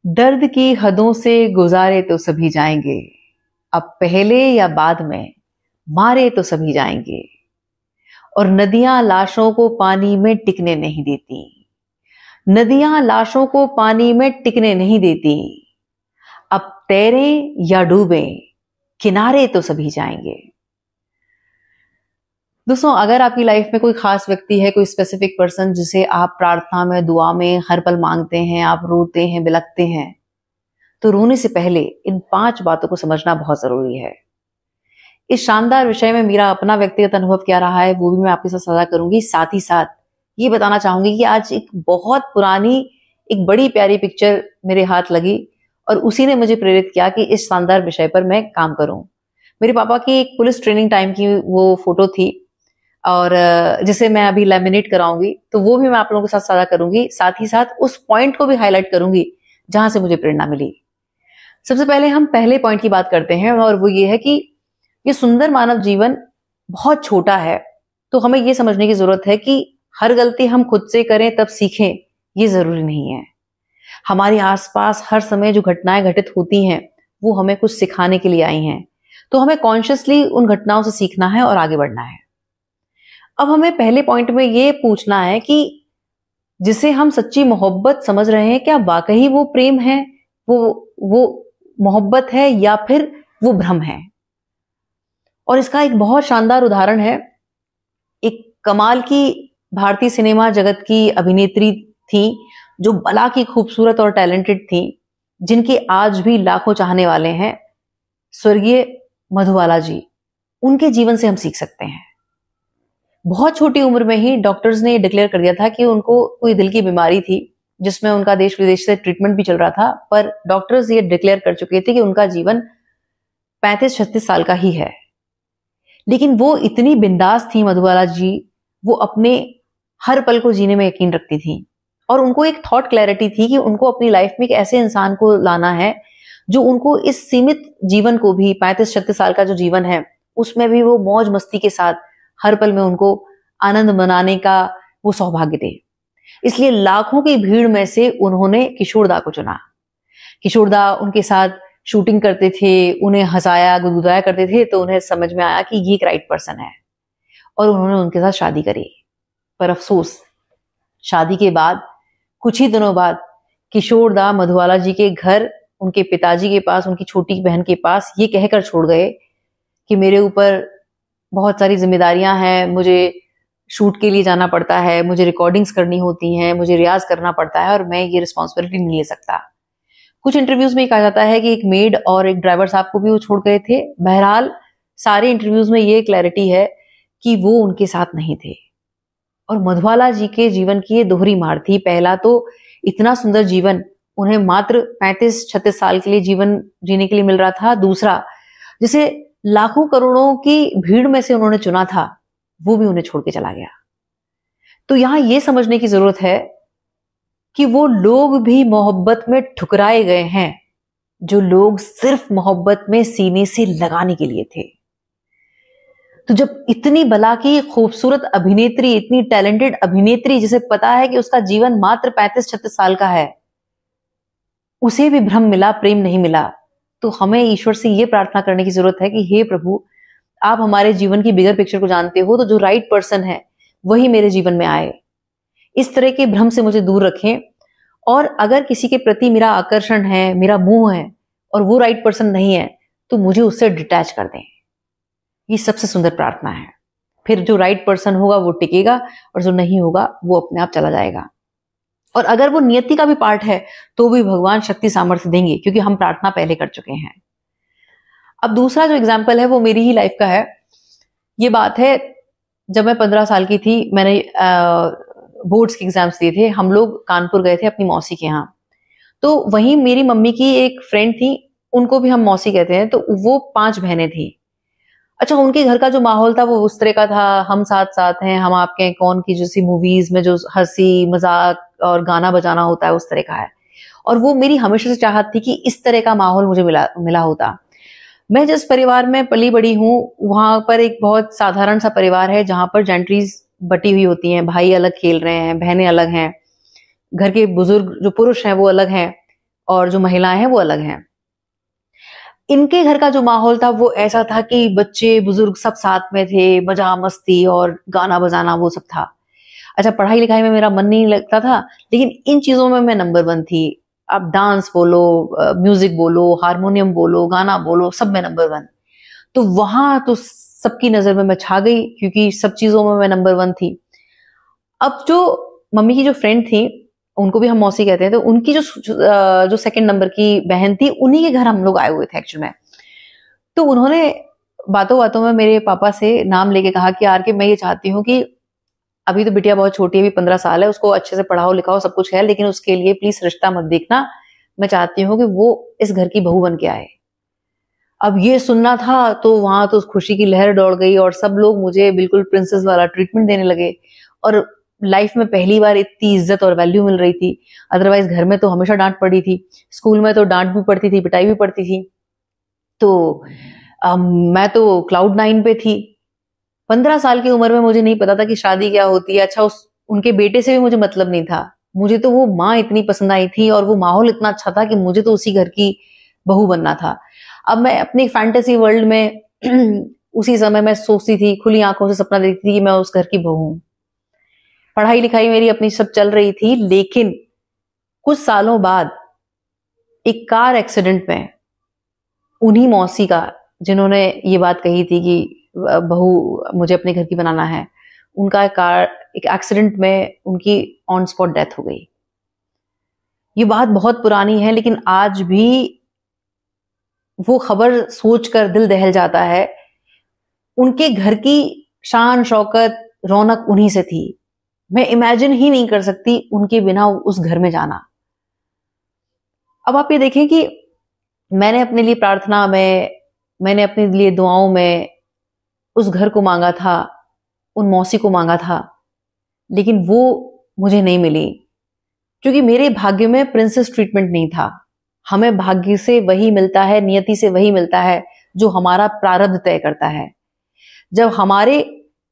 दर्द की हदों से गुजारे तो सभी जाएंगे, अब पहले या बाद में मारे तो सभी जाएंगे। और नदियां लाशों को पानी में टिकने नहीं देती, नदियां लाशों को पानी में टिकने नहीं देती। अब तैरें या डूबें, किनारे तो सभी जाएंगे। दोस्तों, अगर आपकी लाइफ में कोई खास व्यक्ति है, कोई स्पेसिफिक पर्सन जिसे आप प्रार्थना में, दुआ में हर पल मांगते हैं, आप रोते हैं, बिलखते हैं, तो रोने से पहले इन 5 बातों को समझना बहुत जरूरी है। इस शानदार विषय में मेरा अपना व्यक्तिगत अनुभव क्या रहा है वो भी मैं आपके साथ साझा करूंगी। साथ ही साथ ये बताना चाहूंगी कि आज एक बहुत पुरानी, एक बड़ी प्यारी पिक्चर मेरे हाथ लगी और उसी ने मुझे प्रेरित किया कि इस शानदार विषय पर मैं काम करूं। मेरे पापा की एक पुलिस ट्रेनिंग टाइम की वो फोटो थी और जिसे मैं अभी लैमिनेट कराऊंगी, तो वो भी मैं आप लोगों के साथ साझा करूंगी। साथ ही साथ उस पॉइंट को भी हाईलाइट करूंगी जहां से मुझे प्रेरणा मिली। सबसे पहले हम पहले पॉइंट की बात करते हैं और वो ये है कि ये सुंदर मानव जीवन बहुत छोटा है, तो हमें ये समझने की जरूरत है कि हर गलती हम खुद से करें तब सीखें, ये जरूरी नहीं है। हमारे आसपास हर समय जो घटनाएं घटित होती हैं वो हमें कुछ सिखाने के लिए आई हैं, तो हमें कॉन्शियसली उन घटनाओं से सीखना है और आगे बढ़ना है। अब हमें पहले पॉइंट में ये पूछना है कि जिसे हम सच्ची मोहब्बत समझ रहे हैं, क्या वाकई वो प्रेम है, वो मोहब्बत है या फिर वो भ्रम है। और इसका एक बहुत शानदार उदाहरण है। एक कमाल की भारतीय सिनेमा जगत की अभिनेत्री थी जो बला की खूबसूरत और टैलेंटेड थी, जिनके आज भी लाखों चाहने वाले हैं, स्वर्गीय मधुबाला जी। उनके जीवन से हम सीख सकते हैं। बहुत छोटी उम्र में ही डॉक्टर्स ने डिक्लेयर कर दिया था कि उनको कोई दिल की बीमारी थी जिसमें उनका देश विदेश से ट्रीटमेंट भी चल रहा था, पर डॉक्टर्स ये डिक्लेयर कर चुके थे कि उनका जीवन 35-36 साल का ही है। लेकिन वो इतनी बिंदास थी मधुबाला जी, वो अपने हर पल को जीने में यकीन रखती थी और उनको एक थॉट क्लैरिटी थी कि उनको अपनी लाइफ में एक ऐसे इंसान को लाना है जो उनको इस सीमित जीवन को भी, 35-36 साल का जो जीवन है उसमें भी वो मौज मस्ती के साथ हर पल में उनको आनंद मनाने का वो सौभाग्य दे। इसलिए लाखों की भीड़ में से उन्होंने किशोर दा को चुना। किशोर दा उनके साथ शूटिंग करते थे, उन्हें हंसाया गुदगुदाया करते थे, तो उन्हें समझ में आया कि ये एक राइट पर्सन है और उन्होंने उनके साथ शादी करी। पर अफसोस, शादी के बाद कुछ ही दिनों बाद किशोर दा मधुबाला जी के घर, उनके पिताजी के पास, उनकी छोटी बहन के पास ये कहकर छोड़ गए कि मेरे ऊपर बहुत सारी जिम्मेदारियां हैं, मुझे शूट के लिए जाना पड़ता है, मुझे रिकॉर्डिंग्स करनी होती हैं, मुझे रियाज करना पड़ता है और मैं ये रिस्पॉन्सिबिलिटी नहीं ले सकता। कुछ इंटरव्यूज में कहा जाता है कि एक मेड और एक ड्राइवर साहब को भी वो छोड़ गए थे। बहरहाल सारे इंटरव्यूज में ये क्लैरिटी है कि वो उनके साथ नहीं थे। और मधुबाला जी के जीवन की ये दोहरी मार थी। पहला तो इतना सुंदर जीवन उन्हें मात्र 35-36 साल के लिए जीवन जीने के लिए मिल रहा था। दूसरा, जिसे लाखों करोड़ों की भीड़ में से उन्होंने चुना था, वो भी उन्हें छोड़ के चला गया। तो यहां यह समझने की जरूरत है कि वो लोग भी मोहब्बत में ठुकराए गए हैं जो लोग सिर्फ मोहब्बत में सीने से लगाने के लिए थे। तो जब इतनी बला की खूबसूरत अभिनेत्री, इतनी टैलेंटेड अभिनेत्री जिसे पता है कि उसका जीवन मात्र 35-36 साल का है, उसे भी भ्रम मिला, प्रेम नहीं मिला, तो हमें ईश्वर से यह प्रार्थना करने की जरूरत है कि हे प्रभु, आप हमारे जीवन की बिगर पिक्चर को जानते हो, तो जो राइट पर्सन है वही मेरे जीवन में आए। इस तरह के भ्रम से मुझे दूर रखें। और अगर किसी के प्रति मेरा आकर्षण है, मेरा मोह है और वो राइट पर्सन नहीं है, तो मुझे उससे डिटैच कर दें। ये सबसे सुंदर प्रार्थना है। फिर जो राइट पर्सन होगा वो टिकेगा और जो नहीं होगा वो अपने आप चला जाएगा। और अगर वो नियति का भी पार्ट है तो भी भगवान शक्ति सामर्थ्य देंगे, क्योंकि हम प्रार्थना पहले कर चुके हैं। अब दूसरा जो एग्जाम्पल है वो मेरी ही लाइफ का है। ये बात है, जब मैं 15 साल की थी, मैंने बोर्ड्स के एग्जाम्स दिए थे। हम लोग कानपुर गए थे अपनी मौसी के यहाँ। तो वहीं मेरी मम्मी की एक फ्रेंड थी, उनको भी हम मौसी कहते हैं। तो वो 5 बहनें थी। अच्छा, उनके घर का जो माहौल था वो उस तरह का था, हम साथ साथ हैं, हम आपके हैं कौन की जैसी मूवीज में जो हंसी मजाक और गाना बजाना होता है उस तरह का है। और वो मेरी हमेशा से चाहत थी कि इस तरह का माहौल मुझे मिला होता। मैं जिस परिवार में पली बड़ी हूँ वहां पर एक बहुत साधारण सा परिवार है जहां पर जेंट्रीज बटी हुई होती हैं, भाई अलग खेल रहे हैं, बहनें अलग हैं, घर के बुजुर्ग जो पुरुष हैं वो अलग हैं, और जो महिलाएं हैं वो अलग हैं। इनके घर का जो माहौल था वो ऐसा था कि बच्चे बुजुर्ग सब साथ में थे, मजा मस्ती और गाना बजाना वो सब था। अच्छा, पढ़ाई लिखाई में मेरा मन नहीं लगता था, लेकिन इन चीजों में मैं नंबर 1 थी। आप डांस बोलो, म्यूजिक बोलो, हारमोनियम बोलो, गाना बोलो, सब में नंबर 1। तो वहां तो सबकी नजर में मैं छा गई, क्योंकि सब चीजों में मैं नंबर 1 थी। अब जो मम्मी की जो फ्रेंड थी, उनको भी हम मौसी कहते हैं, तो उनकी जो सेकंड नंबर की बहन थी, उन्हीं के घर हम लोग आए हुए थे एक्चुअल में। तो उन्होंने बातों बातों में मेरे पापा से नाम लेके कहा कि यार, कि मैं ये चाहती हूँ कि अभी तो बिटिया बहुत छोटी है, अभी 15 साल है, उसको अच्छे से पढ़ाओ लिखाओ, सब कुछ है, लेकिन उसके लिए प्लीज रिश्ता मत देखना। मैं चाहती हूँ कि वो इस घर की बहू बन के आए। अब ये सुनना था तो वहां तो खुशी की लहर दौड़ गई और सब लोग मुझे बिल्कुल प्रिंसेस वाला ट्रीटमेंट देने लगे। और लाइफ में पहली बार इतनी इज्जत और वैल्यू मिल रही थी। अदरवाइज घर में तो हमेशा डांट पड़ी थी, स्कूल में तो डांट भी पड़ती थी, पिटाई भी पड़ती थी। तो मैं तो क्लाउड 9 पे थी। 15 साल की उम्र में मुझे नहीं पता था कि शादी क्या होती है। अच्छा, उनके बेटे से भी मुझे मतलब नहीं था। मुझे तो वो माँ इतनी पसंद आई थी और वो माहौल इतना अच्छा था कि मुझे तो उसी घर की बहू बनना था। अब मैं अपनी फैंटेसी वर्ल्ड में उसी समय मैं सोचती थी, खुली आंखों से सपना देखती थी कि मैं उस घर की बहू हूं। पढ़ाई लिखाई मेरी अपनी सब चल रही थी, लेकिन कुछ सालों बाद एक कार एक्सीडेंट में उन्हीं मौसी का, जिन्होंने ये बात कही थी कि बहू मुझे अपने घर की बनाना है, उनका एक एक्सीडेंट में उनकी ऑन स्पॉट डेथ हो गई। ये बात बहुत पुरानी है, लेकिन आज भी वो खबर सोचकर दिल दहल जाता है। उनके घर की शान शौकत रौनक उन्हीं से थी। मैं इमेजिन ही नहीं कर सकती उनके बिना उस घर में जाना। अब आप ये देखें कि मैंने अपने लिए प्रार्थना में, मैंने अपने लिए दुआओं में उस घर को मांगा था, उन मौसी को मांगा था, लेकिन वो मुझे नहीं मिली, क्योंकि मेरे भाग्य में प्रिंसेस ट्रीटमेंट नहीं था। हमें भाग्य से वही मिलता है, नियति से वही मिलता है जो हमारा प्रारब्ध तय करता है। जब हमारे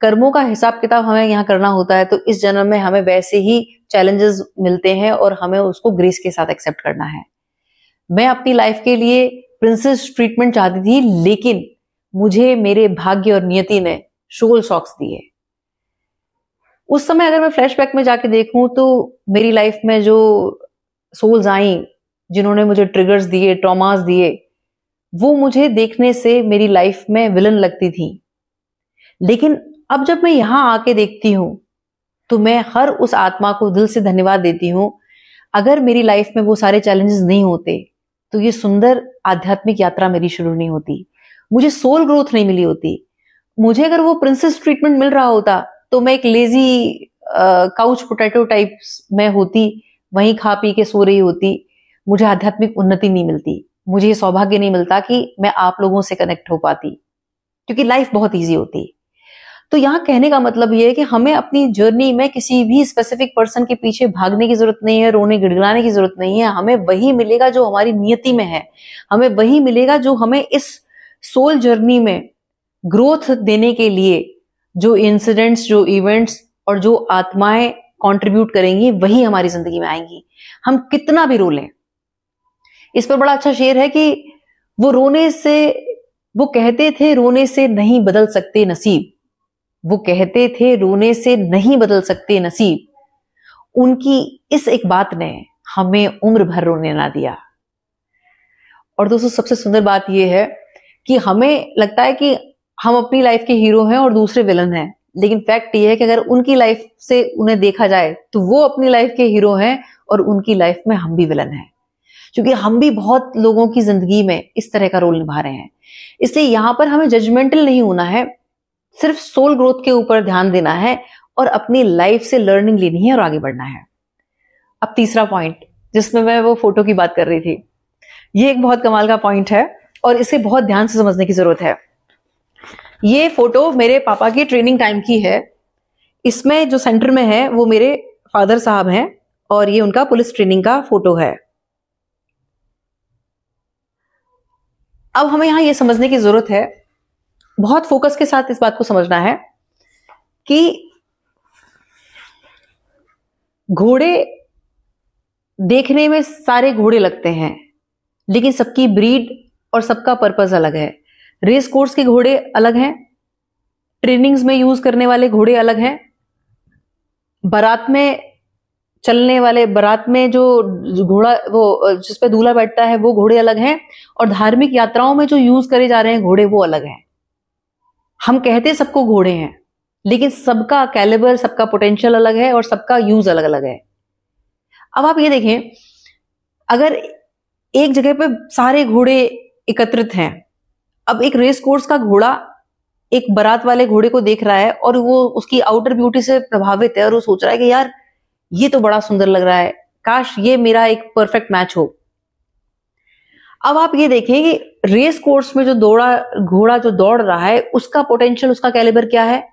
कर्मों का हिसाब किताब हमें यहाँ करना होता है, तो इस जन्म में हमें वैसे ही चैलेंजेस मिलते हैं और हमें उसको ग्रेस के साथ एक्सेप्ट करना है। मैं अपनी लाइफ के लिए प्रिंसेस ट्रीटमेंट चाहती थी, लेकिन मुझे मेरे भाग्य और नियति ने शोल शॉक्स दिए। उस समय अगर मैं फ्लैशबैक में जाके देखूं तो मेरी लाइफ में जो सोल्स आई, जिन्होंने मुझे ट्रिगर्स दिए, ट्रॉमास दिए, वो मुझे देखने से मेरी लाइफ में विलन लगती थी। लेकिन अब जब मैं यहां आके देखती हूं तो मैं हर उस आत्मा को दिल से धन्यवाद देती हूं। अगर मेरी लाइफ में वो सारे चैलेंजेस नहीं होते तो ये सुंदर आध्यात्मिक यात्रा मेरी शुरू नहीं होती, मुझे सोल ग्रोथ नहीं मिली होती। मुझे अगर वो प्रिंसेस ट्रीटमेंट मिल रहा होता तो मैं एक लेजी काउच पोटैटो टाइप में होती, वहीं खा पी के सो रही होती। मुझे आध्यात्मिक उन्नति नहीं मिलती, मुझे ये सौभाग्य नहीं मिलता कि मैं आप लोगों से कनेक्ट हो पाती, क्योंकि लाइफ बहुत ईजी होती। तो यहाँ कहने का मतलब ये है कि हमें अपनी जर्नी में किसी भी स्पेसिफिक पर्सन के पीछे भागने की जरूरत नहीं है, रोने गिड़गिड़ाने की जरूरत नहीं है। हमें वही मिलेगा जो हमारी नियति में है, हमें वही मिलेगा जो हमें इस सोल जर्नी में ग्रोथ देने के लिए जो इंसिडेंट्स, जो इवेंट्स और जो आत्माएं कंट्रीब्यूट करेंगी, वही हमारी जिंदगी में आएंगी, हम कितना भी रो लें। इस पर बड़ा अच्छा शेर है कि वो कहते थे रोने से नहीं बदल सकते नसीब, वो कहते थे रोने से नहीं बदल सकते नसीब, उनकी इस एक बात ने हमें उम्र भर रोने ना दिया। और दोस्तों, सबसे सुंदर बात यह है कि हमें लगता है कि हम अपनी लाइफ के हीरो हैं और दूसरे विलन हैं, लेकिन फैक्ट ये है कि अगर उनकी लाइफ से उन्हें देखा जाए तो वो अपनी लाइफ के हीरो हैं और उनकी लाइफ में हम भी विलन हैं, क्योंकि हम भी बहुत लोगों की जिंदगी में इस तरह का रोल निभा रहे हैं। इसलिए यहां पर हमें जजमेंटल नहीं होना है, सिर्फ सोल ग्रोथ के ऊपर ध्यान देना है और अपनी लाइफ से लर्निंग लेनी है और आगे बढ़ना है। अब तीसरा पॉइंट, जिसमें मैं वो फोटो की बात कर रही थी, ये एक बहुत कमाल का पॉइंट है और इसे बहुत ध्यान से समझने की जरूरत है। ये फोटो मेरे पापा की ट्रेनिंग टाइम की है। इसमें जो सेंटर में है वो मेरे फादर साहब हैं और ये उनका पुलिस ट्रेनिंग का फोटो है। अब हमें यहां ये समझने की जरूरत है, बहुत फोकस के साथ इस बात को समझना है कि घोड़े देखने में सारे घोड़े लगते हैं, लेकिन सबकी ब्रीड और सबका पर्पस अलग है। रेस कोर्स के घोड़े अलग हैं, ट्रेनिंग्स में यूज करने वाले घोड़े अलग हैं, बारात में चलने वाले, बारात में जो घोड़ा वो जिस पे दूल्हा बैठता है वो घोड़े अलग हैं, और धार्मिक यात्राओं में जो यूज करे जा रहे हैं घोड़े वो अलग हैं। हम कहते सबको घोड़े हैं, लेकिन सबका कैलिबर, सबका पोटेंशियल अलग है और सबका यूज अलग अलग है। अब आप ये देखें, अगर एक जगह पे सारे घोड़े एकत्रित हैं, अब एक रेस कोर्स का घोड़ा एक बारात वाले घोड़े को देख रहा है और वो उसकी आउटर ब्यूटी से प्रभावित है और वो सोच रहा है कि यार ये तो बड़ा सुंदर लग रहा है, काश ये मेरा एक परफेक्ट मैच हो। अब आप ये देखें कि रेस कोर्स में जो घोड़ा जो दौड़ रहा है उसका पोटेंशियल, उसका कैलिबर क्या है,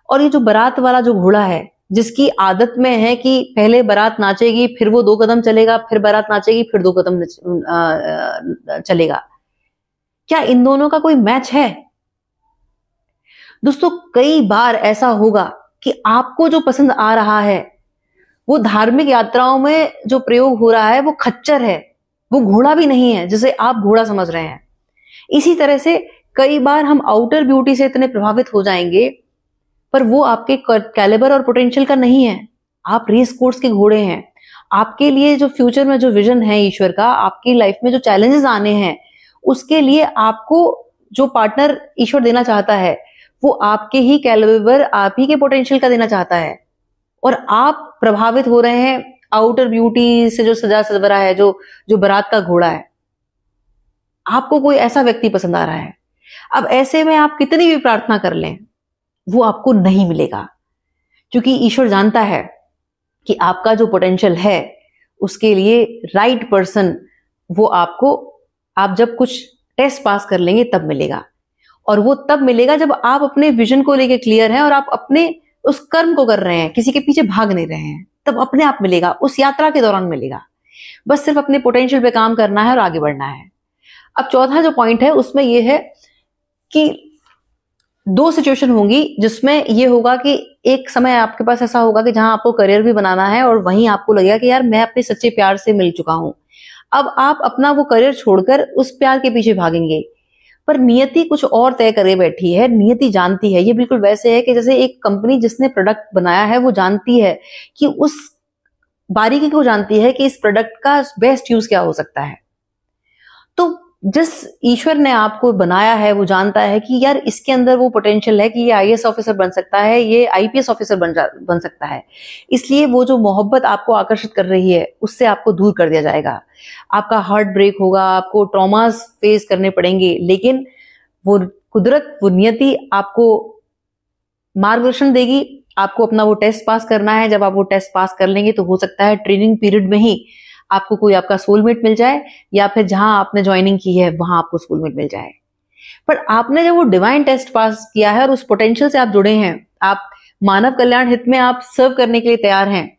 और ये जो बारात वाला जो घोड़ा है जिसकी आदत में है कि पहले बारात नाचेगी, फिर वो 2 कदम चलेगा, फिर बारात नाचेगी, फिर 2 कदम चलेगा, क्या इन दोनों का कोई मैच है? दोस्तों, कई बार ऐसा होगा कि आपको जो पसंद आ रहा है वो धार्मिक यात्राओं में जो प्रयोग हो रहा है वो खच्चर है, वो घोड़ा भी नहीं है जिसे आप घोड़ा समझ रहे हैं। इसी तरह से कई बार हम आउटर ब्यूटी से इतने प्रभावित हो जाएंगे, पर वो आपके कैलिबर और पोटेंशियल का नहीं है। आप रेस कोर्स के घोड़े हैं। आपके लिए जो फ्यूचर में जो विजन है ईश्वर का, आपकी लाइफ में जो चैलेंजेस आने हैं, उसके लिए आपको जो पार्टनर ईश्वर देना चाहता है वो आपके ही कैलिबर, आप ही के पोटेंशियल का देना चाहता है, और आप प्रभावित हो रहे हैं आउटर ब्यूटी से जो सजा सवरा है, जो बारात का घोड़ा है। आपको कोई ऐसा व्यक्ति पसंद आ रहा है। अब ऐसे में आप कितनी भी प्रार्थना कर लें वो आपको नहीं मिलेगा, क्योंकि ईश्वर जानता है कि आपका जो पोटेंशियल है उसके लिए राइट पर्सन वो आपको, आप जब कुछ टेस्ट पास कर लेंगे तब मिलेगा, और वो तब मिलेगा जब आप अपने विजन को लेके क्लियर हैं और आप अपने उस कर्म को कर रहे हैं, किसी के पीछे भाग नहीं रहे हैं, तब अपने आप मिलेगा, उस यात्रा के दौरान मिलेगा। बस सिर्फ अपने पोटेंशियल पे काम करना है और आगे बढ़ना है। अब चौथा जो पॉइंट है उसमें यह है कि 2 सिचुएशन होंगी जिसमें यह होगा कि एक समय आपके पास ऐसा होगा कि जहां आपको करियर भी बनाना है और वहीं आपको लगेगा कि यार मैं अपने सच्चे प्यार से मिल चुका हूं। अब आप अपना वो करियर छोड़कर उस प्यार के पीछे भागेंगे, पर नियति कुछ और तय करे बैठी है। नियति जानती है, ये बिल्कुल वैसे है कि जैसे एक कंपनी जिसने प्रोडक्ट बनाया है वो जानती है कि उस बारीकी को जानती है कि इस प्रोडक्ट का बेस्ट यूज क्या हो सकता है। तो जिस ईश्वर ने आपको बनाया है वो जानता है कि यार इसके अंदर वो पोटेंशियल है कि ये आईएएस ऑफिसर बन सकता है, ये आईपीएस ऑफिसर बन सकता है। इसलिए वो जो मोहब्बत आपको आकर्षित कर रही है उससे आपको दूर कर दिया जाएगा। आपका हार्ट ब्रेक होगा, आपको ट्रॉमास फेस करने पड़ेंगे, लेकिन वो कुदरत, वो नियति आपको मार्गदर्शन देगी। आपको अपना वो टेस्ट पास करना है। जब आप वो टेस्ट पास कर लेंगे तो हो सकता है ट्रेनिंग पीरियड में ही आपको कोई आपका सोलमेट मिल जाए, या फिर जहां आपने ज्वाइनिंग की है वहां आपको सोलमेट मिल जाए। पर आपने जब वो डिवाइन टेस्ट पास किया है और उस पोटेंशियल से आप जुड़े हैं, आप मानव कल्याण हित में आप सर्व करने के लिए तैयार हैं,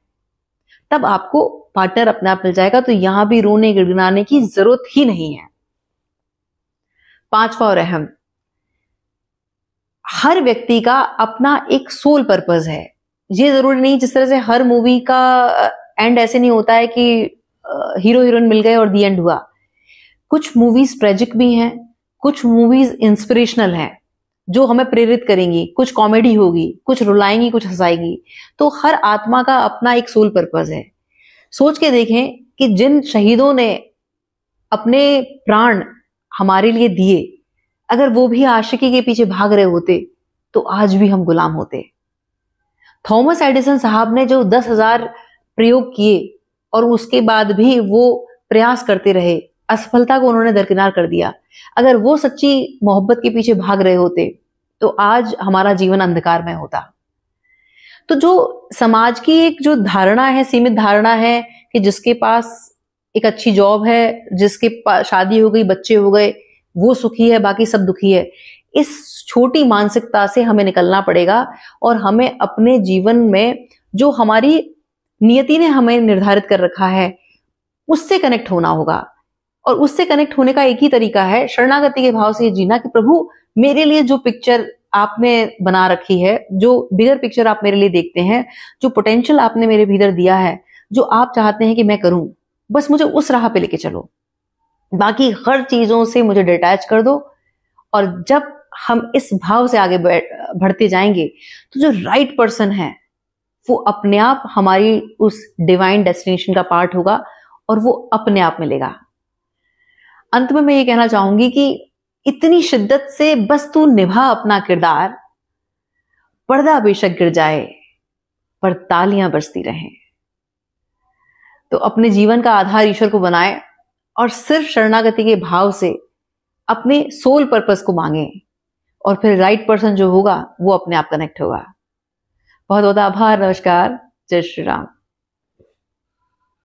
तब आपको पार्टनर अपने आप मिल जाएगा। तो यहां भी रोने गिड़गिड़ाने की जरूरत ही नहीं है। 5वां और अहम, हर व्यक्ति का अपना एक सोल पर्पस है। ये जरूरी नहीं, जिस तरह से हर मूवी का एंड ऐसे नहीं होता है कि हीरो हीरोइन मिल गए और दी एंड हुआ। कुछ मूवीज ट्रेजिक भी हैं, कुछ मूवीज इंस्पिरेशनल हैं जो हमें प्रेरित करेंगी, कुछ कॉमेडी होगी, कुछ रुलाएंगी, कुछ हंसाएंगी। तो हर आत्मा का अपना एक सोल पर्पस है। सोच के देखें कि जिन शहीदों ने अपने प्राण हमारे लिए दिए, अगर वो भी आशिकी के पीछे भाग रहे होते तो आज भी हम गुलाम होते। थॉमस एडिसन साहब ने जो 10,000 प्रयोग किए और उसके बाद भी वो प्रयास करते रहे, असफलता को उन्होंने दरकिनार कर दिया। अगर वो सच्ची मोहब्बत के पीछे भाग रहे होते तो आज हमारा जीवन अंधकार में होता। तो जो समाज की एक जो धारणा है, सीमित धारणा है कि जिसके पास एक अच्छी जॉब है, जिसके पास शादी हो गई, बच्चे हो गए, वो सुखी है, बाकी सब दुखी है, इस छोटी मानसिकता से हमें निकलना पड़ेगा और हमें अपने जीवन में जो हमारी नियति ने हमें निर्धारित कर रखा है उससे कनेक्ट होना होगा। और उससे कनेक्ट होने का एक ही तरीका है, शरणागति के भाव से ये जीना कि प्रभु मेरे लिए जो पिक्चर आपने बना रखी है, जो बिगर पिक्चर आप मेरे लिए देखते हैं, जो पोटेंशियल आपने मेरे भीतर दिया है, जो आप चाहते हैं कि मैं करूं, बस मुझे उस राह पे लेके चलो, बाकी हर चीजों से मुझे डिटैच कर दो। और जब हम इस भाव से आगे बढ़ते जाएंगे तो जो राइट पर्सन है वो अपने आप हमारी उस डिवाइन डेस्टिनेशन का पार्ट होगा और वो अपने आप मिलेगा। अंत में मैं ये कहना चाहूंगी कि इतनी शिद्दत से बस तू निभा अपना किरदार, पर्दा बेशक गिर जाए पर तालियां बजती रहें। तो अपने जीवन का आधार ईश्वर को बनाए और सिर्फ शरणागति के भाव से अपने सोल पर्पस को मांगे और फिर राइट पर्सन जो होगा वो अपने आप कनेक्ट होगा। बहुत बहुत आभार। नमस्कार। जय श्री राम।